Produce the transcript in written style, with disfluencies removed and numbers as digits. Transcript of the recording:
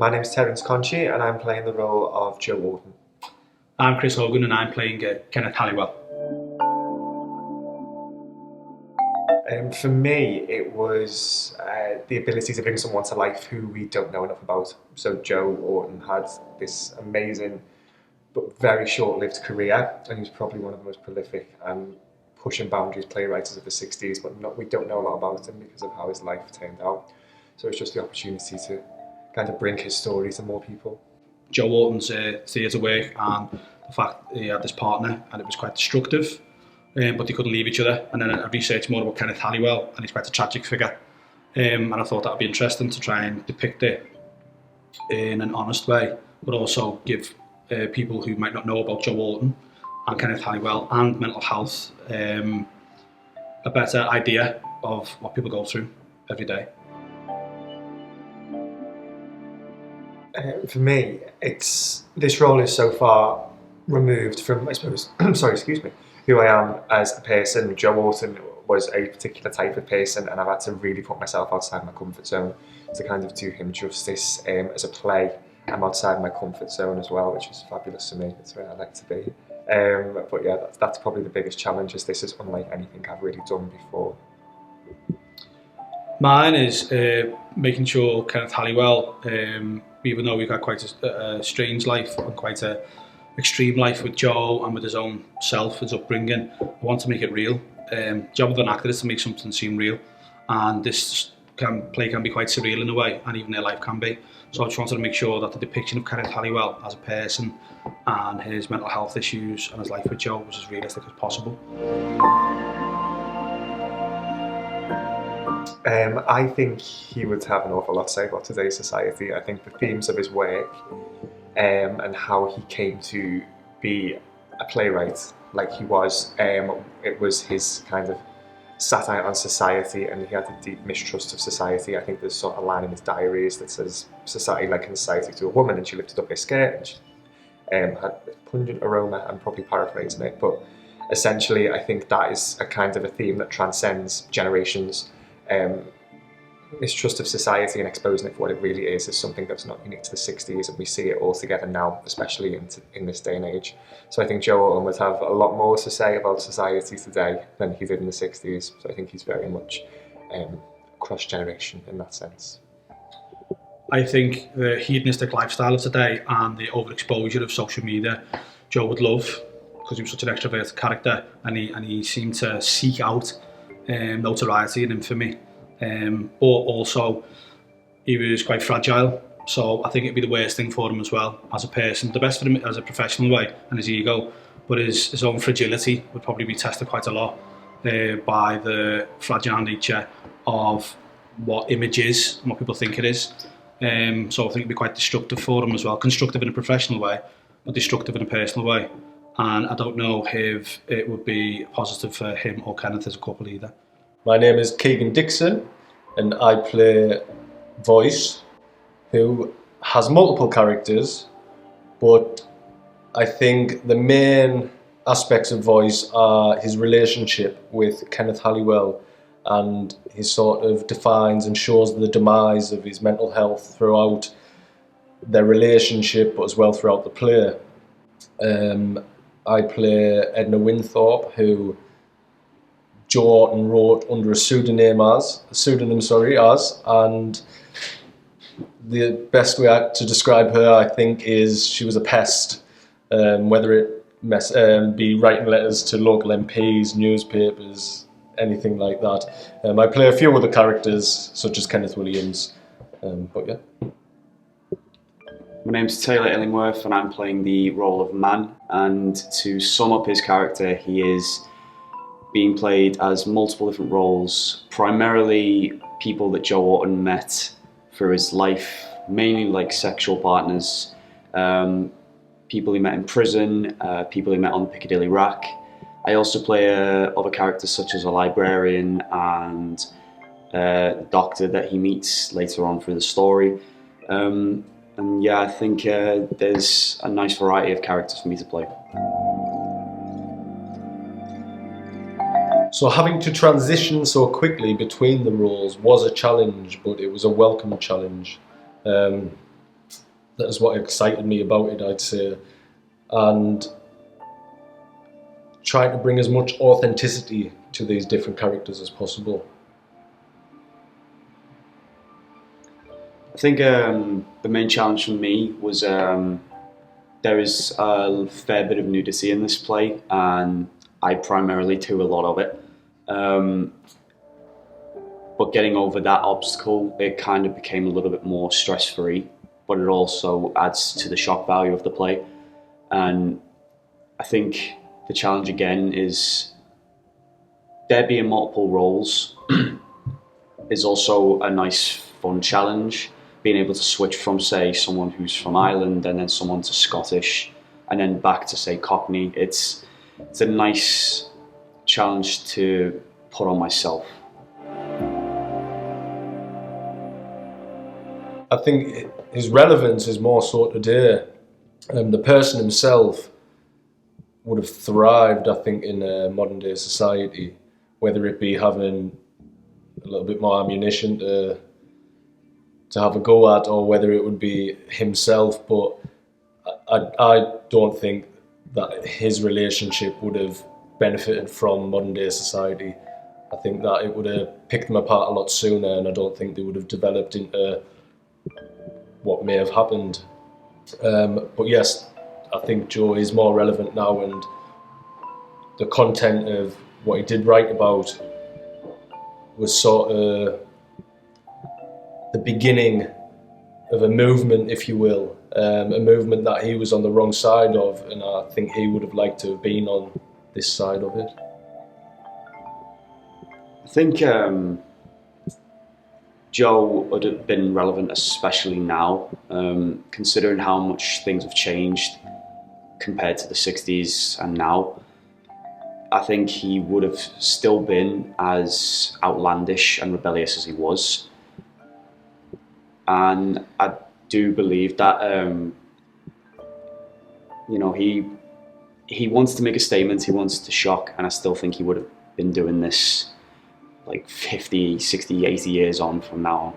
my name is Terence Conchi and I'm playing the role of Joe Orton. I'm Chris Hogan and I'm playing Kenneth Halliwell. For me, it was the ability to bring someone to life who we don't know enough about. So Joe Orton had this amazing but very short-lived career, and he's probably one of the most prolific and pushing boundaries playwrights of the 60s, but we don't know a lot about him because of how his life turned out. So it's just the opportunity to kind of bring his story to more people. Joe Orton's theatre work and the fact that he had this partner and it was quite destructive, but they couldn't leave each other. And then I researched more about Kenneth Halliwell and he's quite a tragic figure. And I thought that would be interesting to try and depict it in an honest way, but also give people who might not know about Joe Orton and Kenneth Halliwell and mental health a better idea of what people go through every day. For me, this role is so far removed from, I suppose, who I am as a person. Joe Orton was a particular type of person, and I've had to really put myself outside my comfort zone to kind of do him justice. As a play, I'm outside my comfort zone as well, which is fabulous for me. It's where I like to be. But yeah, that's probably the biggest challenge, is this is unlike anything I've really done before. Mine is making sure Kenneth Halliwell, even though we've had quite a strange life and quite an extreme life with Joe and with his own self, his upbringing, I want to make it real. Job of an actor is to make something seem real, and this play can be quite surreal in a way, and even their life can be. So I just wanted to make sure that the depiction of Kenneth Halliwell as a person and his mental health issues and his life with Joe was as realistic as possible. I think he would have an awful lot to say about today's society. I think the themes of his work and how he came to be a playwright like he was, it was his kind of satire on society, and he had a deep mistrust of society. I think there's sort of a line in his diaries that says, "Society likened society to a woman, and she lifted up her skirt and she had a pungent aroma." I'm probably paraphrasing it, but essentially I think that is a kind of a theme that transcends generations. Mistrust of society and exposing it for what it really is something that's not unique to the 60s, and we see it all together now, especially in this day and age. So I think Joe Orton would have a lot more to say about society today than he did in the 60s. So I think he's very much cross-generation in that sense. I think the hedonistic lifestyle of today and the overexposure of social media, Joe would love, because he was such an extroverted character, and he seemed to seek out notoriety and infamy. But also he was quite fragile, so I think it'd be the worst thing for him as well as a person. The best for him as a professional way and his ego, but his own fragility would probably be tested quite a lot by the fragile nature of what image is and what people think it is. So I think it'd be quite destructive for him as well, constructive in a professional way, but destructive in a personal way. And I don't know if it would be positive for him or Kenneth as a couple either. My name is Keegan Dixon and I play Voice, who has multiple characters, but I think the main aspects of Voice are his relationship with Kenneth Halliwell, and he sort of defines and shows the demise of his mental health throughout their relationship, but as well throughout the play. I play Edna Winthorpe, who Joe Orton wrote under a pseudonym, and the best way to describe her, I think, is she was a pest. Whether it be writing letters to local MPs, newspapers, anything like that. I play a few other characters, such as Kenneth Williams, but yeah. My name's Taylor Illingworth and I'm playing the role of Man, and to sum up his character, he is being played as multiple different roles, primarily people that Joe Orton met through his life, mainly like sexual partners, people he met in prison, people he met on the Piccadilly rack. I also play other characters such as a librarian and the doctor that he meets later on through the story. And yeah, I think there's a nice variety of characters for me to play. So having to transition so quickly between the roles was a challenge, but it was a welcome challenge. that is what excited me about it, I'd say. And trying to bring as much authenticity to these different characters as possible. I think the main challenge for me was there is a fair bit of nudity in this play, and I primarily do a lot of it. But getting over that obstacle, it kind of became a little bit more stress-free, but it also adds to the shock value of the play. And I think the challenge again is there being multiple roles is also a nice fun challenge. Being able to switch from, say, someone who's from Ireland and then someone to Scottish and then back to, say, Cockney. It's a nice challenge to put on myself. I think his relevance is more so today. The person himself would have thrived, I think, in a modern day society, whether it be having a little bit more ammunition to have a go at, or whether it would be himself. But I don't think that his relationship would have benefited from modern day society. I think that it would have picked them apart a lot sooner, and I don't think they would have developed into what may have happened. But yes, I think Joe is more relevant now, and the content of what he did write about was sort of the beginning of a movement, if you will, a movement that he was on the wrong side of, and I think he would have liked to have been on this side of it. I think Joe would have been relevant, especially now, considering how much things have changed compared to the 60s and now. I think he would have still been as outlandish and rebellious as he was. And I do believe that, he wants to make a statement, he wants to shock, and I still think he would have been doing this like 50, 60, 80 years on from now on.